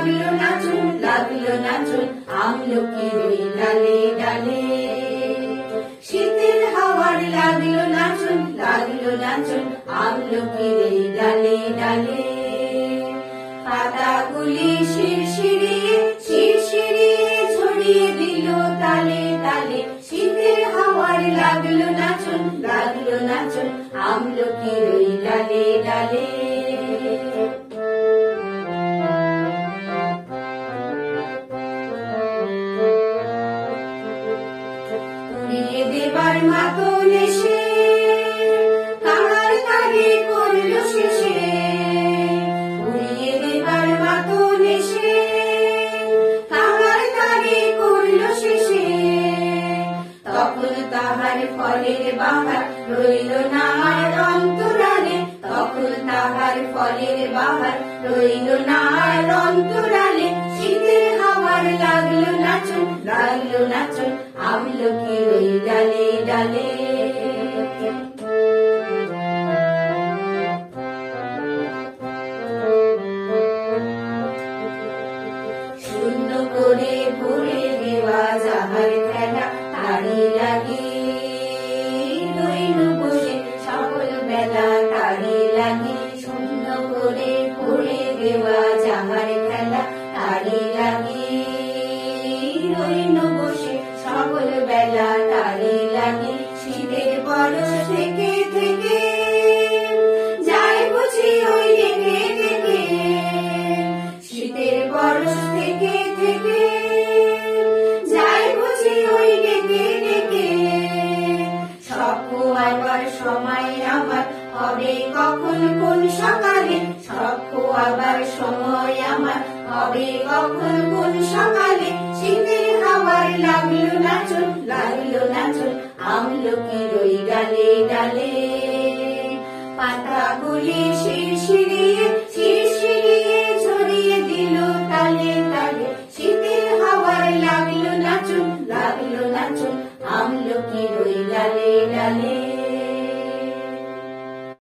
লাগলো নাচুন আমলকির ওই ডালে ডালে। শীতের হাওয়ার লাগলো নাচুন আমলকির এই ডালে ডালে। পাতাগুলি শিরশিরিয়ে ছড়িয়ে দিল তালে তালে। শীতের হাওয়ার লাগলো নাচুন আমলকির ওই ডালে ডালে। উড়িয়ে দেবার মাতন এসে কাঙাল তারে করলো শেষে। উড়িয়ে দেবার মাতন এসে কাঙাল তারে করলো শেষে। তখন তাহার ফলের বাহার রইল না আর অন্তরালে। তখন তাহার ফলের বাহার রইল না আর অন্তরালে। শীতের হাওয়ার লাগলো নাচুন আমলকির ওই ডালে ডালে। শূন্য করে ভরে দেওয়া যাহার খেলা তারি লাগে। দৈন বসে সকল বেলা তারি লাগে। শূন্য করে ভরে দেওয়া যাহার খেলা তারি লাগে। দৈন বসে সকল বেলা তারি লাগে। শীতের বরস থেকে থেকে যায় বুঝি ওই ডেকে ডেকে। শীতের বরস থেকে থেকে যায় বুঝি ওই ডেকে ডেকে। স্বপ্ন আবার সময় আমার হবে কখন কোন সকালে। স্বপ্ন আবার সময় আমার হবে কখন কোন সকালে। শীতের হাওয়ার লাগলো নাচুন আমলকির ওই ডালে ডালে। পাতাগুলি শিরশিরিয়ে ছড়িয়ে দিল তালে তালে। শীতের হাওয়ার লাগলো নাচুন আমলকির ওই ডালে ডালে।